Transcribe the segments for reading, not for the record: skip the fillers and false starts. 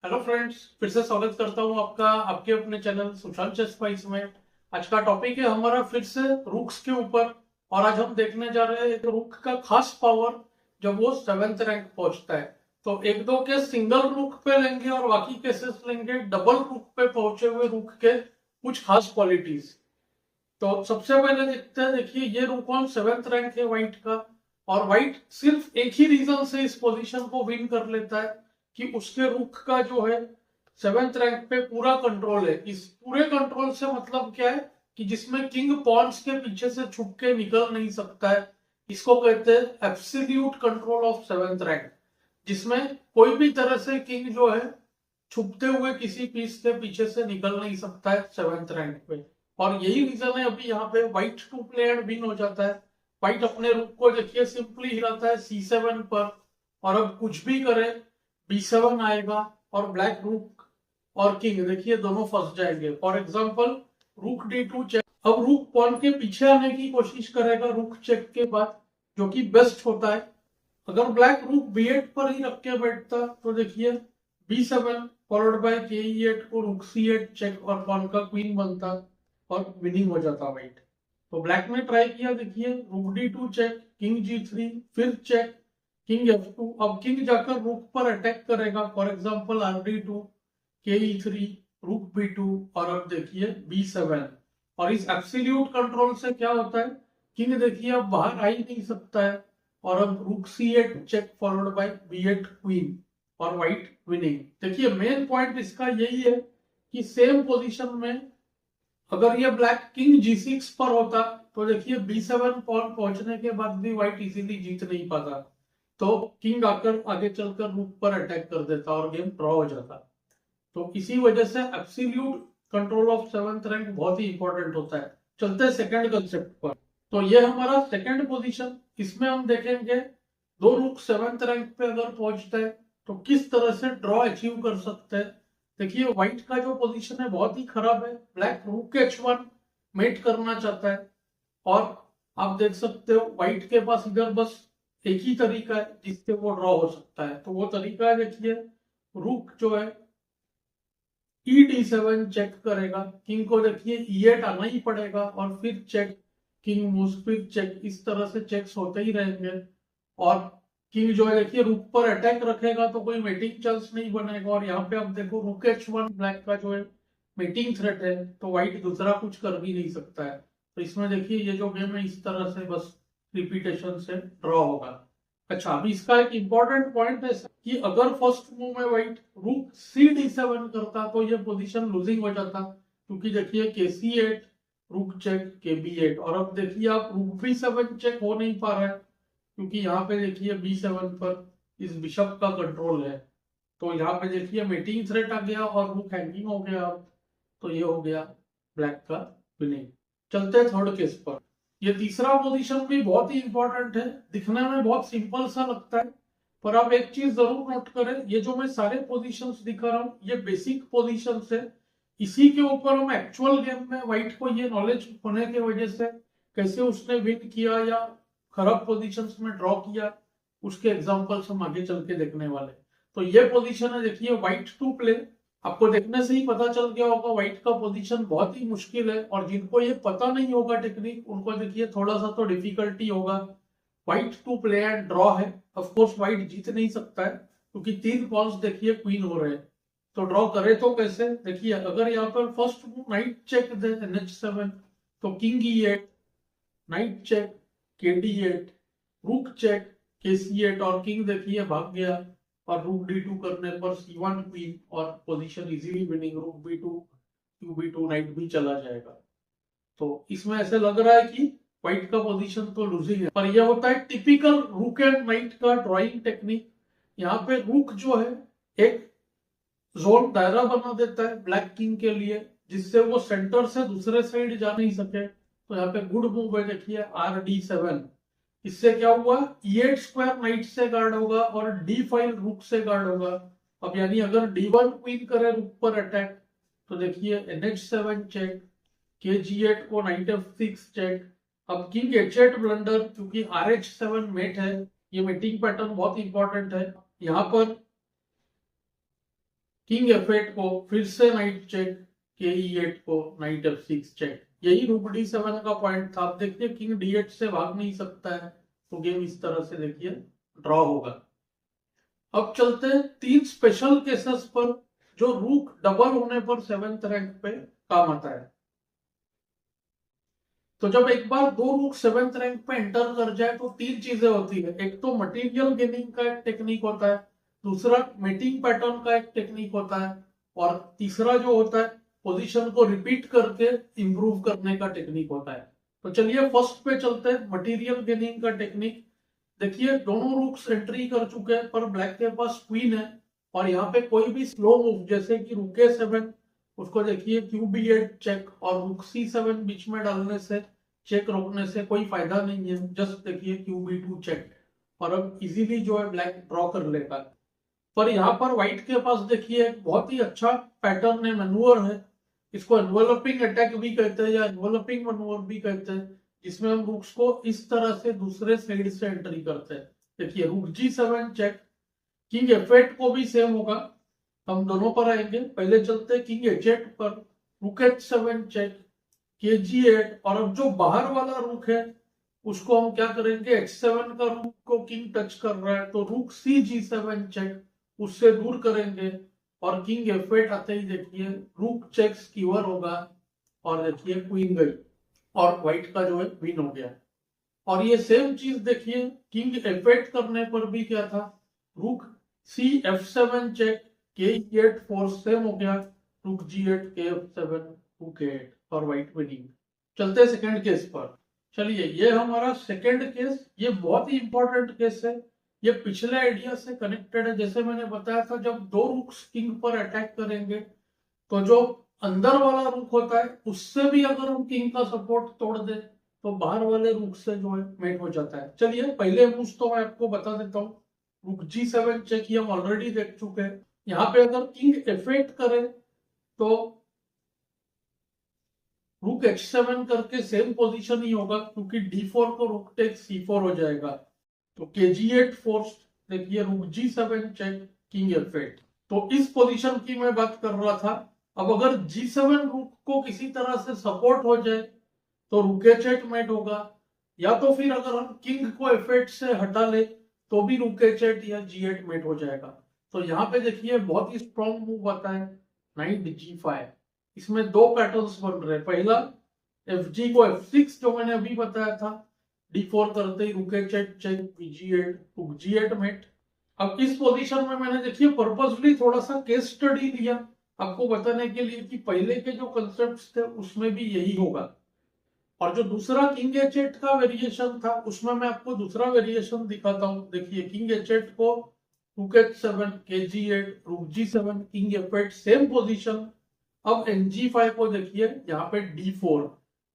Hello friends, फिर से स्वागत करता हूं आपका आपके अपने चैनल सुशांत चेस स्पाइस में। आज का टॉपिक है हमारा फिर से रूक्स के ऊपर। और आज हम देखने जा रहे हैं एक रूक का खास पावर जब वो 7th रैंक पहुंचता है। तो एक दो के सिंगल रूक पे लेंगे और बाकी केसेस लेंगे डबल रूक पे पहुंचे हुए रूक के कुछ खास क्वालिटीज। तो सबसे पहले देखते हैं। देखिए, ये रूक ऑन 7th रैंक है व्हाइट का। और व्हाइट सिर्फ एक ही रीजन से इस पोजीशन को विन कर लेता है कि उसके रूक का जो है 7th रैंक पे पूरा कंट्रोल है। इस पूरे कंट्रोल से मतलब क्या है कि जिसमें किंग पॉन्स के पीछे से छुप के निकल नहीं सकता है। इसको कहते हैं absolute control of 7th rank, जिसमें कोई भी तरह से किंग जो है छुपते हुए किसी पीस के पीछे से निकल नहीं सकता है 7th रैंक पे। और यही रीजन है अभी यहाँ पे white to play and win हो जाता है। व्हाइट अपने रूक को देखिए सिंपली हिलाता है C7 पर, और अब कुछ भी करे B7 आएगा और ब्लैक रूक और किंग देखिए दोनों फंस जाएंगे। फॉर एग्जाम्पल रूक D2 चेक। अब रूक पॉन के पीछे आने की कोशिश करेगा रूक चेक के बाद, जो कि बेस्ट होता है। अगर ब्लैक रूक B8 पर ही रख के बैठता तो देखिए B7 फॉलोड बाय KE8 को रूक C8 चेक और पॉन का क्वीन बनता और विनिंग हो जाता व्हाइट। तो ब्लैक ने ट्राई किया, देखिए रूक D2 चेक, किंग G3, फिर चेक, किंग F2। अब किंग जाकर रूक पर अटैक करेगा, फॉर एग्जांपल RD2, KE3, रूक B2, और अब देखिए B7। और इस एब्सोल्यूट कंट्रोल से क्या होता है, किंग देखिए अब बाहर आ ही नहीं सकता है। और अब rook C8 check followed by B8 queen और व्हाइट विनिंग। देखिए मेन पॉइंट इसका यही है कि सेम पोजीशन में अगर ये ब्लैक किंग G6 पर होता तो देखिए B7 पॉन पहुंचने के बाद भी व्हाइट इजीली जीत नहीं पाता। तो किंग आकर आगे चलकर रूक पर अटैक कर देता और गेम ड्रॉ हो जाता। तो इसी वजह से absolute control of 7th rank बहुत ही इंपॉर्टेंट होता है। चलते हैं सेकंड कंसेप्ट पर। तो ये हमारा सेकंड पोजीशन। इसमें हम देखेंगे दो रुक 7th रैंक पे अगर पहुंचते हैं तो किस तरह से ड्रॉ अचीव कर सकते हैं। देखिए व्हाइट का जो पोजीशन है बहुत ही खराब है। ब्लैक रूक H1 मेट करना चाहता है। और आप देख सकते हो व्हाइट के पास इधर बस एक ही तरीका है जिससे वो ड्रॉ हो सकता है। तो वो तरीका है, देखिए रूक जो है E7 चेक करेगा, किंग को देखिए E8 आना ही पड़ेगा और फिर चेक, किंग मूव्स, फिर चेक। इस तरह से चेक्स होते ही रहेंगे। और किंग जो है देखिए रूक पर अटैक रखेगा तो कोई मेटिंग चांस नहीं बनेगा। और यहाँ पे आप देखो रूक H1 ब्लैक का जो है मेटिंग थ्रेट है, तो व्हाइट दूसरा कुछ कर भी नहीं सकता है। तो इसमें देखिए ये जो गेम है इस तरह से बस रिपीटेशन से ड्रॉ होगा। अच्छा, अभी इसका एक इंपॉर्टेंट पॉइंट है कि अगर फर्स्ट मूव में व्हाइट रूक C7 करता तो ये पोजीशन लूजिंग हो जाता, क्योंकि देखिए KC8, रूक चेक, KB8। और अब देखिए आप रूक B7 चेक हो नहीं पा रहा है, क्योंकि यहाँ पे देखिए B7 पर इस बिशप का कंट्रोल है। तो यहाँ पे देखिए मेटिंग थ्रेट आ गया और रूक हैंगिंग हो गया। तो ये हो गया ब्लैक का विनिंग। चलते हैं थर्ड केस पर। ये तीसरा पोजीशन भी बहुत ही इंपॉर्टेंट है। दिखने में बहुत सिंपल सा लगता है, पर आप एक चीज जरूर नोट करें, ये जो मैं सारे पोजीशंस दिखा रहा हूँ ये बेसिक पोजीशंस है। इसी के ऊपर हम एक्चुअल गेम में व्हाइट को ये नॉलेज होने की वजह से कैसे उसने विन किया या खराब पोजीशंस में ड्रॉ किया, उसके एग्जांपल्स हम आगे चल के देखने वाले। तो ये पोजीशन है, देखिए व्हाइट टू प्ले। आपको देखने से ही पता चल गया होगा व्हाइट का पोजीशन बहुत ही मुश्किल है, और जिनको ये पता नहीं होगा टेक्निक उनको देखिए थोड़ा सा तो डिफिकल्टी होगा। White to play and draw है। ऑफ कोर्स व्हाइट जीत नहीं सकता है क्योंकि तीन पॉन्स देखिए क्वीन हो रहे हैं। तो ड्रॉ करे तो कैसे, देखिए अगर यहाँ पर फर्स्ट मूव नाइट चेक दे NH7 तो king E8, night check KD8, रूक चेक KC8, और किंग देखिए भाग गया। और रूक D2 करने पर C1 क्वीन और पोजीशन इजीली विनिंग। रूक B2, QB2, नाइट भी चला जाएगा। तो इसमें ऐसे लग रहा है कि व्हाइट का पोजीशन तो लूजिंग है, पर यह होता है टिपिकल रूक एंड नाइट का ड्रॉइंग टेक्निक। यहाँ पे रूक जो है एक जोन दायरा बना देता है ब्लैक किंग के लिए, जिससे वो सेंटर से दूसरे साइड जा नहीं सके। तो यहाँ पे गुड मूव है, देखिए RD7। इससे क्या हुआ, E8 स्क्वायर नाइट से गार्ड होगा और D5 रूक से गार्ड होगा। अब यानी अगर D1 क्वीन करे रूक पर अटैक तो देखिए NH7 चेक, KG8 को नाइट F6 चेक। अब किंग H8 ब्लंडर, क्योंकि RH7 मेट है। ये मेटिंग पैटर्न बहुत इंपॉर्टेंट है। यहाँ पर किंग F8 को फिर से नाइट चेक, के E8 को नाइट F6 चेक। यही रूक D7 का पॉइंट था। आप देखिए किंग D8 से भाग नहीं सकता है, तो गेम इस तरह से देखिए ड्रॉ होगा। अब चलते हैं 3 स्पेशल केसेस पर जो रूक डबल होने पर 7th रैंक पे काम आता है। तो जब एक बार 2 रूक 7th रैंक पे एंटर कर जाए तो 3 चीजें होती है। एक तो मटेरियल गेनिंग का एक टेक्निक होता है, दूसरा मेटिंग पैटर्न का एक टेक्निक होता है, और तीसरा जो होता है पोजीशन को रिपीट करके इंप्रूव करने का टेक्निक होता है। तो चलिए फर्स्ट पे चलते हैं, मटेरियल गेनिंग का टेक्निक। देखिए दोनों रूक्स एंट्री कर चुके हैं, पर ब्लैक के पास क्वीन है, और यहाँ पे कोई भी स्लो मूव जैसे कि रूक A7, उसको देखिए QB8 चेक और रूक C7 बीच में डालने से, चेक रोकने से कोई फायदा नहीं है। जस्ट देखिए QB2 चेक, और अब इजीली जो है ब्लैक ड्रॉ कर लेगा। पर यहाँ पर व्हाइट के पास देखिए एक बहुत ही अच्छा पैटर्न है, मैनूवर है। इसको एनवेलपिंग अटैक भी कहते हैं या एनवेलपिंग मैनूवर भी कहते हैं, जिसमें हम रूक्स को इस तरह से दूसरे साइड से एंट्री करते हैं। देखिए रूक G7 चेक, किंग F8 को भी सेम होगा। हम दोनों पर आएंगे, पहले चलते हैं किंग H8 पर, रूक H7 चेक, के G8, और अब जो बाहर वाला रूक है उसको हम क्या करेंगे, H7 का रूक को किंग टच कर रहा है तो रूक C G7 चेक, उससे दूर करेंगे, और किंग F8 आते ही देखिए रूक चेक स्कीवर होगा, और देखिए क्वीन गई, और व्हाइट का जो है विन हो गया। और ये सेम चीज देखिए किंग F8 करने पर भी क्या था, रूक C F7 चेक, के E8 फोर्स सेम हो गया, रूक G8 के F7 रूक A8, और व्हाइट विनिंग। चलते हैं सेकंड केस पर। चलिए ये हमारा सेकंड केस, ये बहुत ही इंपॉर्टेंट केस है। ये पिछले आइडिया से कनेक्टेड है। जैसे मैंने बताया था, जब 2 रूक्स किंग पर अटैक करेंगे तो जो अंदर वाला रूक होता है उससे भी अगर हम किंग का सपोर्ट तोड़ दे तो बाहर वाले रूक से जो है मेट हो जाता है। चलिए पहले मूव तो मैं आपको बता देता हूँ। रूक G7 चेक ये हम ऑलरेडी देख चुके हैं। यहाँ पे अगर किंग F8 करे तो रूक H7 करके सेम पोजीशन ही होगा, क्योंकि D4 को रूक टेक C4 हो जाएगा। तो के G8 फोर्स, देखिए रूक G7 चेक, किंग F8। तो इस पोजीशन की मैं बात कर रहा था। अब अगर G7 रूक को किसी तरह से सपोर्ट हो जाए तो रूक H8 मेट होगा, या तो फिर अगर हम किंग को F8 से हटा ले तो भी रूक H8 या G8 मेट हो जाएगा। तो यहाँ पे देखिए बहुत ही स्ट्रॉन्ग मूव आता है, नाइट G5। इसमें 2 पैटर्न्स बन रहे हैं। पहला FG को F6 जो मैंने अभी बताया था, D4 करते ही रूक H8 चेक, G8, रूक G8 मेट। अब इस पोजीशन में मैंने देखिए पर्पसली थोड़ा सा केस स्टडी लिया आपको बताने के लिए कि पहले के जो कंसेप्ट्स थे उसमें भी यही होगा। और जो दूसरा किंग H8 का वेरिएशन था उसमें मैं आपको दूसरा वेरिएशन दिखाता हूं। देखिए किंग H8 को रूक H7, के G8, रूक G7, king F8 same position. अब NG5 को देखिए, यहाँ पे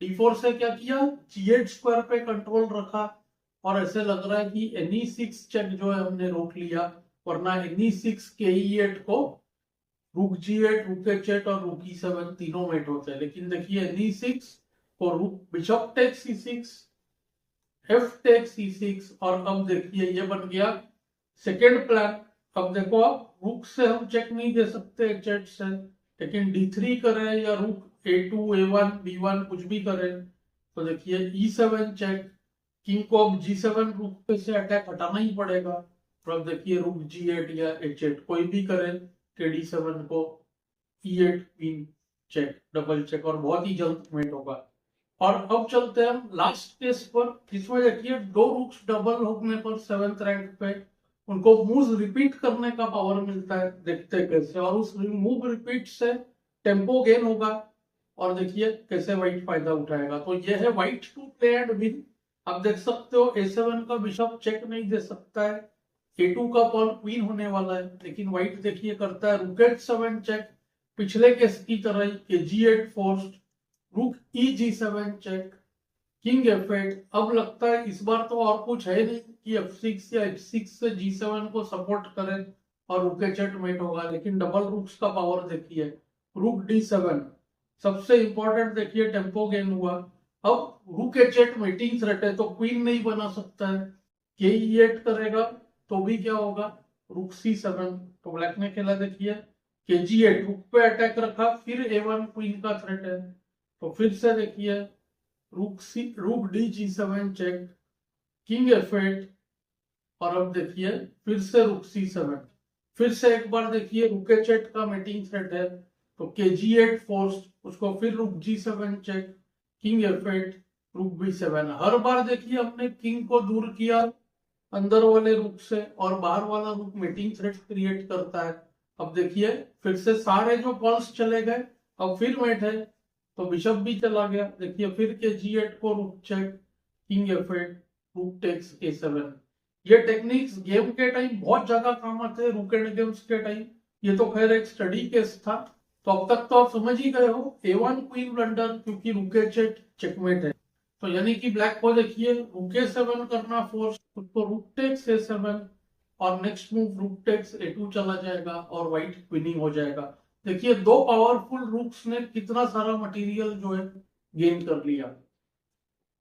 D4 से क्या किया, G8 स्क्वायर पे कंट्रोल रखा, और ऐसे लग रहा है कि NE6 चेक जो है हमने रोक लिया, वरना NE6 के E8 को रूक G8, रूक H8 और रूक E7 तीनों मेट होते हैं। लेकिन देखिए NE6 को रूक bishop take C6, F take C6, और अब देखिए ये बन गया सेकेंड प्लान। अब देखो आप रूक से हम चेक नहीं दे सकते H8 से, लेकिन D3 करें या रूक A2, A1, B1 कुछ भी करें तो देखिए E7 चेक, किंग को अब G7 रूक पे से अटैक हटाना ही पड़ेगा। तो अब देखिए रूक G8 या H8 कोई भी करें के D7 को E8 queen check, double check, और बहुत ही जल्द मेट होगा। और अब चलते हैं हम लास्ट केस पर, जिसमें देखिए 2 रूक्स डबल होने पर 7th रैंक पे उनको मूव रिपीट करने का पावर मिलता है। देखते कैसे, और उस मूव रिपीट से टेम्पो गेन होगा, और देखिए कैसे व्हाइट फायदा उठाएगा। तो ये है white to play and win. आप देख सकते हो A7 का बिशप चेक नहीं दे सकता है, A2 का पॉन क्वीन होने वाला है, लेकिन व्हाइट देखिए करता है रूक H7 चेक, पिछले केस की तरह ही, के G8 फोर्स्ड, रूक G7 चेक, किंग F8। अब लगता है इस बार तो और कुछ है नहीं कि F6 या H6 से G7 को सपोर्ट करें और रूक H8 मेट होगा, लेकिन डबल रूक्स का पावर देखिए, रूक D7 सबसे इंपॉर्टेंट, देखिए टेम्पो गेन हुआ। अब रूक H8 मेटिंग थ्रेट है तो क्वीन नहीं बना सकता है, के E8 करेगा तो भी क्या होगा, रूक C7। तो ब्लैक ने खेला देखिए kg8 रुक पे अटैक रखा, फिर a1 क्वीन का थ्रेट है, तो फिर से देखिए रूक d g7 check, king f8, और अब देखिए फिर से रुक c7, फिर से एक बार देखिए रुक h8 का मीटिंग थ्रेट है, तो kg8 फोर्स, उसको फिर रुक g7 चेक, किंग f8, रुक b7। हर बार देखिए हमने किंग को दूर किया अंदर वाले रुक से, और बाहर वाला रुक मीटिंग थ्रेट क्रिएट करता है। अब देखिए फिर से सारे जो पॉल्स चले गए, अब फिर मेट है, तो बिशप भी चला गया। देखिए फिर kg8 को रुक check, king f8, rook takes a7। ये टेक्निक्स गेम के टाइम बहुत ज्यादा काम आते हैं, रुक एंड गेम्स के टाइम। ये तो खैर एक स्टडी केस था, तो अब तक तो आप समझ ही गए हो a1 क्वीन ब्लंडर, क्योंकि रुक h8 चेकमेट है। तो यानी कि ब्लैक को देखिए रुक a7 करना फोर्स, उसको रुक टेक्स a7, और next move rook takes a2 चला जाएगा और व्हाइट विनिंग हो जाएगा। देखिए दो पावरफुल रूक्स ने कितना सारा मटेरियल जो है गेन कर लिया।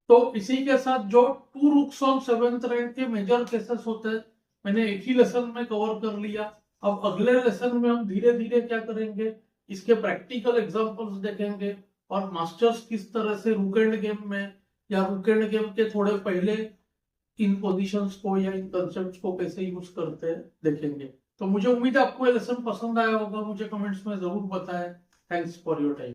तो इसी के साथ जो two rooks on seventh rank के मेजर केसेस होते हैं, मैंने एक ही लेसन में कवर कर लिया। अब अगले लेसन में हम धीरे धीरे क्या करेंगे, इसके प्रैक्टिकल एग्जांपल्स देखेंगे, और मास्टर्स किस तरह से रुक एंड गेम में या रुक एंड गेम के थोड़े पहले इन पोजीशंस को या इन कंसेप्ट को कैसे यूज करते हैं देखेंगे। तो मुझे उम्मीद है आपको ये लेसन पसंद आया होगा, मुझे कमेंट्स में जरूर बताएं। Thanks for your time.